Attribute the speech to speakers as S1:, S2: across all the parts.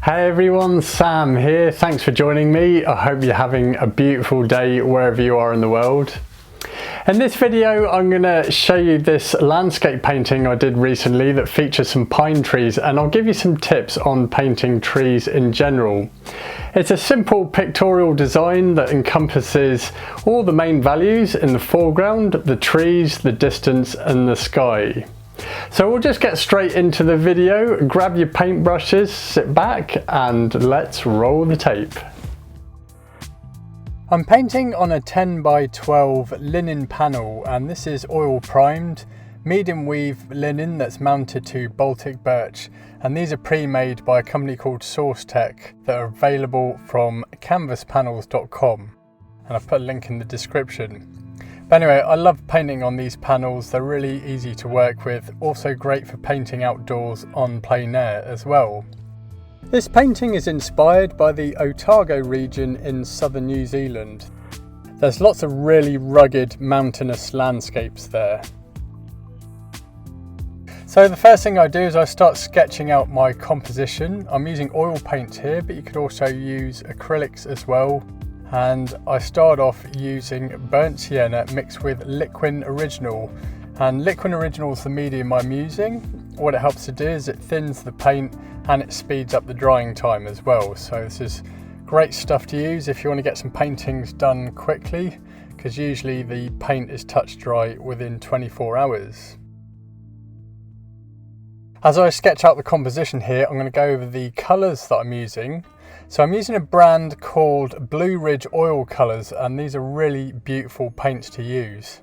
S1: Hey everyone, Sam here. Thanks for joining me. I hope you're having a beautiful day wherever you are in the world. In this video, I'm going to show you this landscape painting I did recently that features some pine trees, and I'll give you some tips on painting trees in general. It's a simple pictorial design that encompasses all the main values in the foreground, the trees, the distance and the sky. So we'll just get straight into the video. Grab your paintbrushes, sit back and let's roll the tape. I'm painting on a 10 by 12 linen panel, and this is oil primed medium weave linen that's mounted to Baltic birch, and these are pre-made by a company called SourceTech that are available from canvaspanels.com, and I've put a link in the description. But anyway, I love painting on these panels. They're really easy to work with, also great for painting outdoors on plein air as well. This painting is inspired by the Otago region in southern New Zealand. There's lots of really rugged mountainous landscapes there. So the first thing I do is I start sketching out my composition. I'm using oil paints here, but you could also use acrylics as well. And I start off using burnt sienna mixed with Liquin Original, and Liquin Original is the medium I'm using. What it helps to do is it thins the paint and it speeds up the drying time as well. So this is great stuff to use if you want to get some paintings done quickly, because usually the paint is touch dry within 24 hours. As I sketch out the composition here, I'm going to go over the colours that I'm using. So I'm using a brand called Blue Ridge Oil Colours, and these are really beautiful paints to use.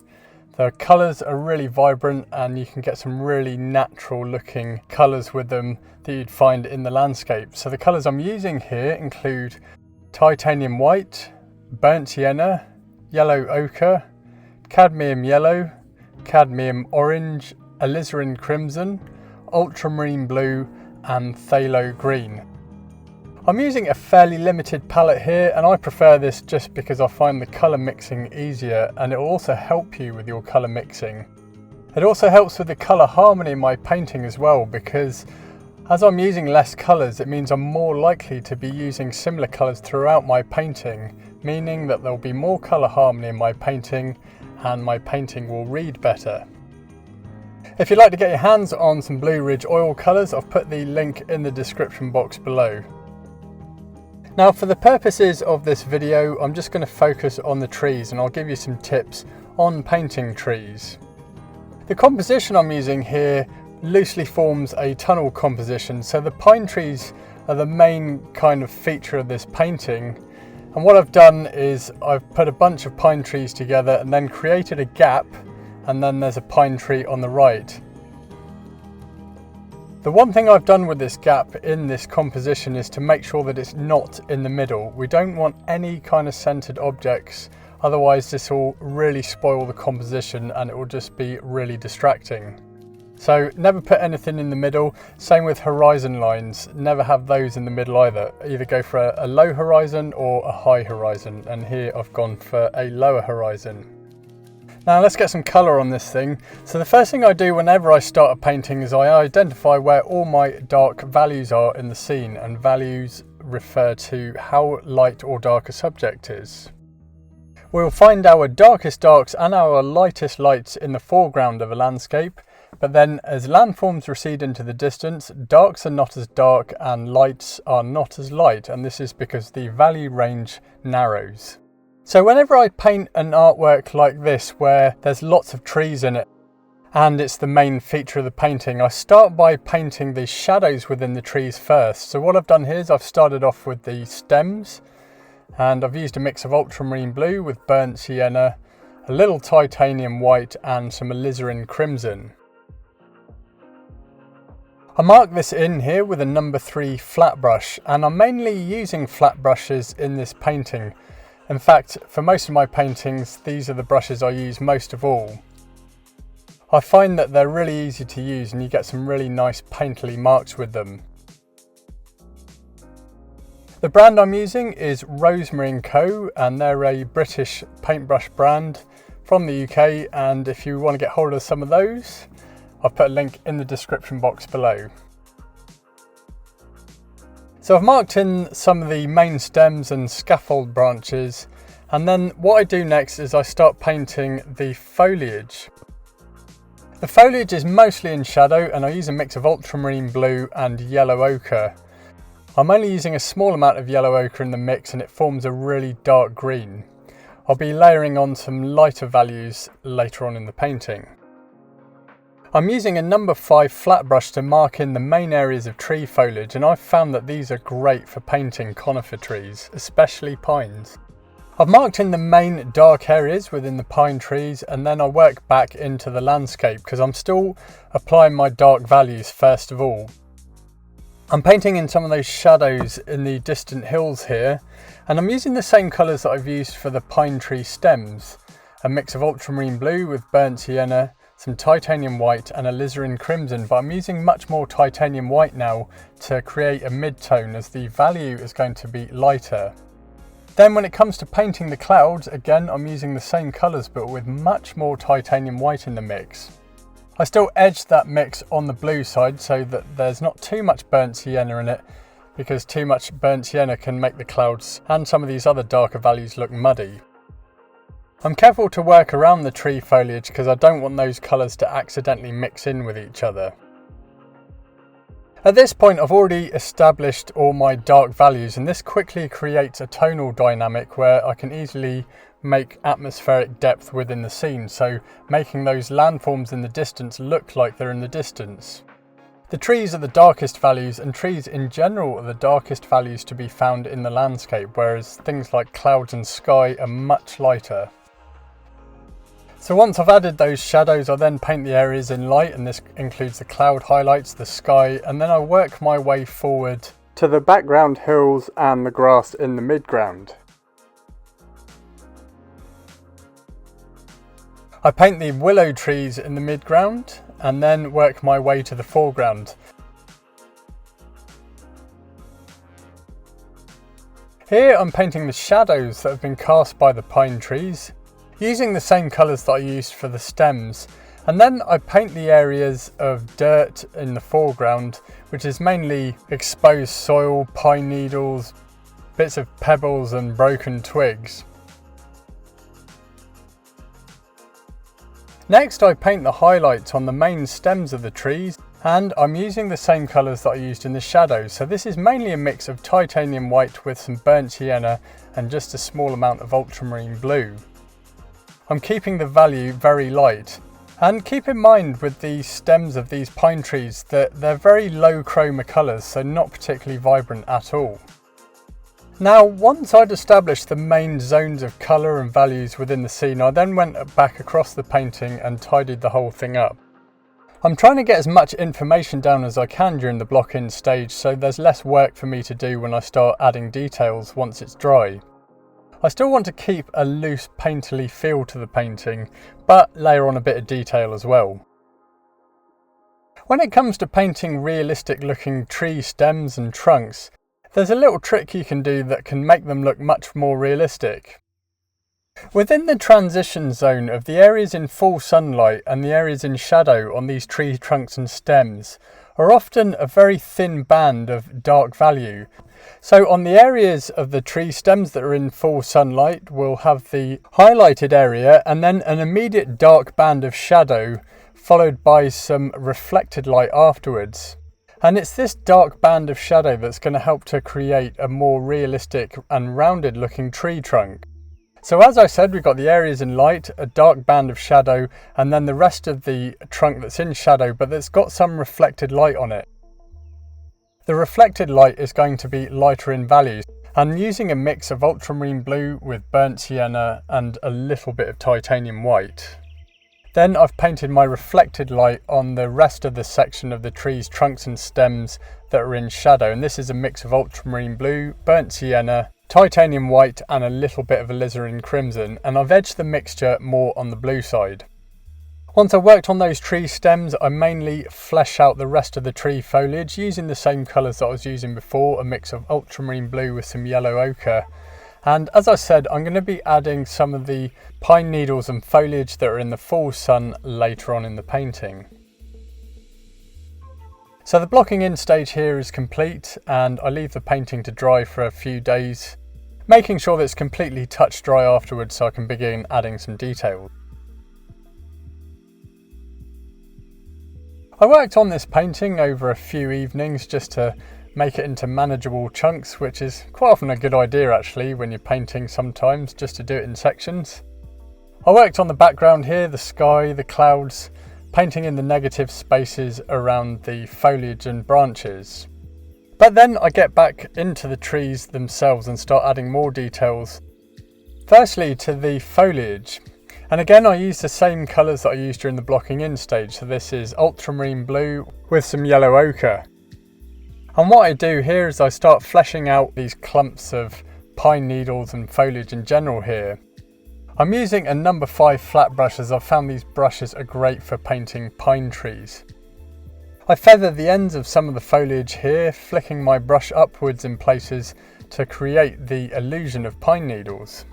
S1: The colours are really vibrant and you can get some really natural looking colours with them that you'd find in the landscape. So the colours I'm using here include titanium white, burnt sienna, yellow ochre, cadmium yellow, cadmium orange, alizarin crimson, ultramarine blue and phthalo green. I'm using a fairly limited palette here, and I prefer this just because I find the colour mixing easier, and it will also help you with your colour mixing. It also helps with the colour harmony in my painting as well, because as I'm using less colours, it means I'm more likely to be using similar colours throughout my painting, meaning that there'll be more colour harmony in my painting and my painting will read better. If you'd like to get your hands on some Blue Ridge oil colours, I've put the link in the description box below. Now for the purposes of this video, I'm just going to focus on the trees, and I'll give you some tips on painting trees. The composition I'm using here loosely forms a tunnel composition, so the pine trees are the main kind of feature of this painting. And what I've done is I've put a bunch of pine trees together and then created a gap, and then there's a pine tree on the right. The one thing I've done with this gap in this composition is to make sure that it's not in the middle. We don't want any kind of centered objects, otherwise this will really spoil the composition and it will just be really distracting. So never put anything in the middle. Same with horizon lines, never have those in the middle either. Either go for a low horizon or a high horizon, and here I've gone for a lower horizon. Now let's get some colour on this thing. So the first thing I do whenever I start a painting is I identify where all my dark values are in the scene, and values refer to how light or dark a subject is. We'll find our darkest darks and our lightest lights in the foreground of a landscape, but then as landforms recede into the distance, darks are not as dark and lights are not as light, and this is because the value range narrows. So whenever I paint an artwork like this where there's lots of trees in it and it's the main feature of the painting, I start by painting the shadows within the trees first. So what I've done here is I've started off with the stems, and I've used a mix of ultramarine blue with burnt sienna, a little titanium white and some alizarin crimson. I mark this in here with a number 3 flat brush, and I'm mainly using flat brushes in this painting. In fact, for most of my paintings, these are the brushes I use most of all. I find that they're really easy to use and you get some really nice painterly marks with them. The brand I'm using is Rosemary & Co, and they're a British paintbrush brand from the UK, and if you want to get hold of some of those, I've put a link in the description box below. So I've marked in some of the main stems and scaffold branches, and then what I do next is I start painting the foliage. The foliage is mostly in shadow, and I use a mix of ultramarine blue and yellow ochre. I'm only using a small amount of yellow ochre in the mix and it forms a really dark green. I'll be layering on some lighter values later on in the painting. I'm using a number 5 flat brush to mark in the main areas of tree foliage, and I've found that these are great for painting conifer trees, especially pines. I've marked in the main dark areas within the pine trees, and then I work back into the landscape because I'm still applying my dark values first of all. I'm painting in some of those shadows in the distant hills here, and I'm using the same colours that I've used for the pine tree stems. A mix of ultramarine blue with burnt sienna, some titanium white and alizarin crimson, but I'm using much more titanium white now to create a mid-tone as the value is going to be lighter. Then when it comes to painting the clouds, again I'm using the same colours but with much more titanium white in the mix. I still edge that mix on the blue side so that there's not too much burnt sienna in it, because too much burnt sienna can make the clouds and some of these other darker values look muddy. I'm careful to work around the tree foliage because I don't want those colours to accidentally mix in with each other. At this point I've already established all my dark values, and this quickly creates a tonal dynamic where I can easily make atmospheric depth within the scene, so making those landforms in the distance look like they're in the distance. The trees are the darkest values, and trees in general are the darkest values to be found in the landscape, whereas things like clouds and sky are much lighter. So once I've added those shadows, I then paint the areas in light, and this includes the cloud highlights, the sky, and then I work my way forward to the background hills and the grass in the midground. I paint the willow trees in the midground and then work my way to the foreground. Here I'm painting the shadows that have been cast by the pine trees, using the same colours that I used for the stems, and then I paint the areas of dirt in the foreground, which is mainly exposed soil, pine needles, bits of pebbles and broken twigs. Next I paint the highlights on the main stems of the trees, and I'm using the same colours that I used in the shadows, so this is mainly a mix of titanium white with some burnt sienna and just a small amount of ultramarine blue. I'm keeping the value very light, and keep in mind with the stems of these pine trees that they're very low chroma colours, so not particularly vibrant at all. Now once I'd established the main zones of colour and values within the scene, I then went back across the painting and tidied the whole thing up. I'm trying to get as much information down as I can during the block-in stage, so there's less work for me to do when I start adding details once it's dry. I still want to keep a loose painterly feel to the painting, but layer on a bit of detail as well. When it comes to painting realistic looking tree stems and trunks, there's a little trick you can do that can make them look much more realistic. Within the transition zone of the areas in full sunlight and the areas in shadow on these tree trunks and stems are often a very thin band of dark value. So on the areas of the tree stems that are in full sunlight, we'll have the highlighted area and then an immediate dark band of shadow followed by some reflected light afterwards. And it's this dark band of shadow that's going to help to create a more realistic and rounded looking tree trunk. So as I said, we've got the areas in light, a dark band of shadow, and then the rest of the trunk that's in shadow but that's got some reflected light on it. The reflected light is going to be lighter in value, and using a mix of ultramarine blue with burnt sienna and a little bit of titanium white. Then I've painted my reflected light on the rest of the section of the tree's trunks and stems that are in shadow, and this is a mix of ultramarine blue, burnt sienna, titanium white and a little bit of alizarin crimson, and I've edged the mixture more on the blue side. Once I've worked on those tree stems, I mainly flesh out the rest of the tree foliage using the same colours that I was using before, a mix of ultramarine blue with some yellow ochre. And as I said, I'm going to be adding some of the pine needles and foliage that are in the full sun later on in the painting. So the blocking in stage here is complete, and I leave the painting to dry for a few days, making sure that it's completely touch dry afterwards so I can begin adding some detail. I worked on this painting over a few evenings just to make it into manageable chunks, which is quite often a good idea actually when you're painting sometimes, just to do it in sections. I worked on the background here, the sky, the clouds, painting in the negative spaces around the foliage and branches. But then I get back into the trees themselves and start adding more details. Firstly to the foliage. And again I use the same colours that I used during the blocking in stage. So this is ultramarine blue with some yellow ochre. And what I do here is I start fleshing out these clumps of pine needles and foliage in general here. I'm using a number 5 flat brush as I've found these brushes are great for painting pine trees. I feather the ends of some of the foliage here, flicking my brush upwards in places to create the illusion of pine needles.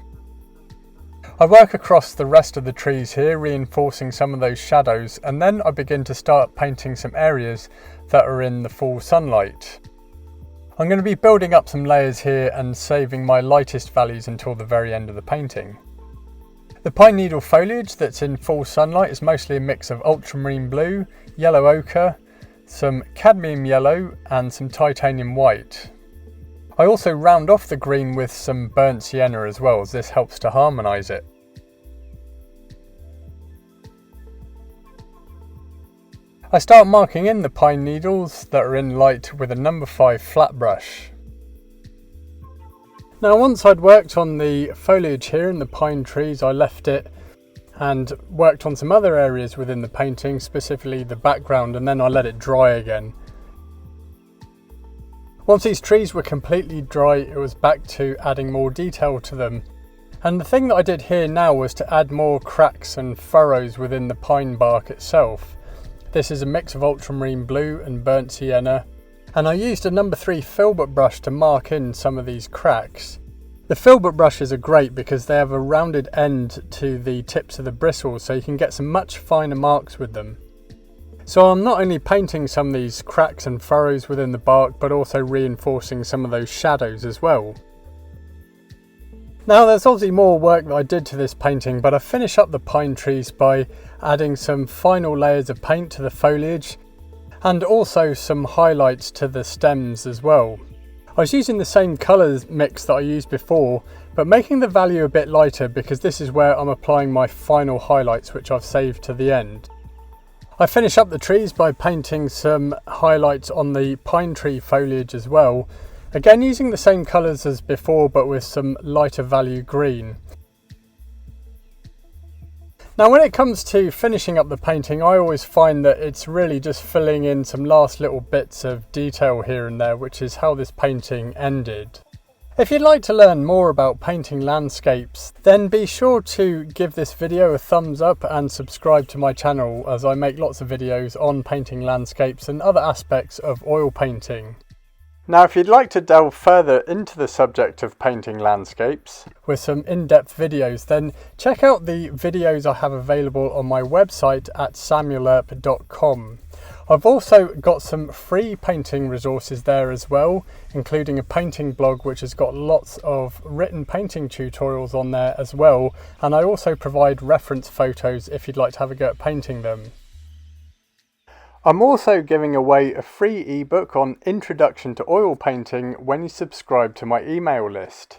S1: I work across the rest of the trees here, reinforcing some of those shadows, and then I begin to start painting some areas that are in the full sunlight. I'm going to be building up some layers here and saving my lightest values until the very end of the painting. The pine needle foliage that's in full sunlight is mostly a mix of ultramarine blue, yellow ochre, some cadmium yellow and some titanium white. I also round off the green with some burnt sienna as well, as this helps to harmonise it. I start marking in the pine needles that are in light with a number 5 flat brush. Now once I'd worked on the foliage here in the pine trees, I left it and worked on some other areas within the painting, specifically the background, and then I let it dry again. Once these trees were completely dry, it was back to adding more detail to them. And the thing that I did here now was to add more cracks and furrows within the pine bark itself. This is a mix of ultramarine blue and burnt sienna, and I used a number 3 filbert brush to mark in some of these cracks. The filbert brushes are great because they have a rounded end to the tips of the bristles, so you can get some much finer marks with them. So I'm not only painting some of these cracks and furrows within the bark, but also reinforcing some of those shadows as well. Now there's obviously more work that I did to this painting, but I finish up the pine trees by adding some final layers of paint to the foliage and also some highlights to the stems as well. I was using the same colours mix that I used before, but making the value a bit lighter because this is where I'm applying my final highlights, which I've saved to the end. I finish up the trees by painting some highlights on the pine tree foliage as well, again using the same colours as before but with some lighter value green. Now when it comes to finishing up the painting, I always find that it's really just filling in some last little bits of detail here and there, which is how this painting ended. If you'd like to learn more about painting landscapes, then be sure to give this video a thumbs up and subscribe to my channel, as I make lots of videos on painting landscapes and other aspects of oil painting. Now if you'd like to delve further into the subject of painting landscapes with some in-depth videos, then check out the videos I have available on my website at samuelerp.com. I've also got some free painting resources there as well, including a painting blog which has got lots of written painting tutorials on there as well, and I also provide reference photos if you'd like to have a go at painting them. I'm also giving away a free ebook on Introduction to Oil Painting when you subscribe to my email list.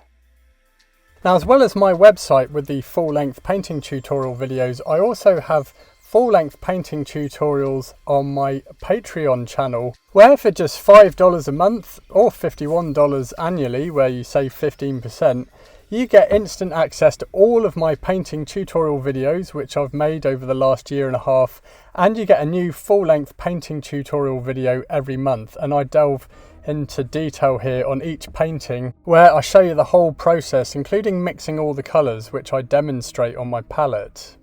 S1: Now, as well as my website with the full-length painting tutorial videos, I also have full-length painting tutorials on my Patreon channel, where for just $5 a month or $51 annually, where you save 15%, you get instant access to all of my painting tutorial videos which I've made over the last year and a half, and you get a new full-length painting tutorial video every month, and I delve into detail here on each painting where I show you the whole process, including mixing all the colours, which I demonstrate on my palette.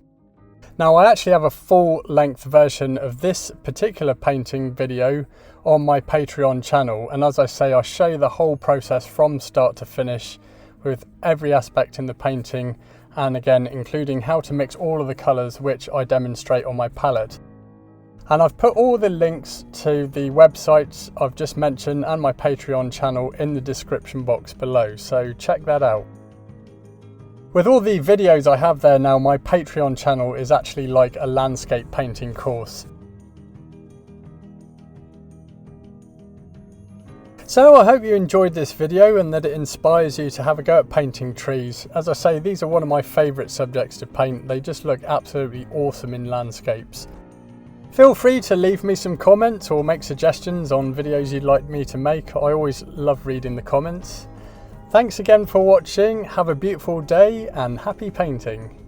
S1: Now I actually have a full-length version of this particular painting video on my Patreon channel, and as I say, I show you the whole process from start to finish with every aspect in the painting, and again including how to mix all of the colours which I demonstrate on my palette. And I've put all the links to the websites I've just mentioned and my Patreon channel in the description box below, so check that out. With all the videos I have there now, my Patreon channel is actually like a landscape painting course. So I hope you enjoyed this video and that it inspires you to have a go at painting trees. As I say, these are one of my favourite subjects to paint. They just look absolutely awesome in landscapes. Feel free to leave me some comments or make suggestions on videos you'd like me to make. I always love reading the comments. Thanks again for watching, have a beautiful day and happy painting.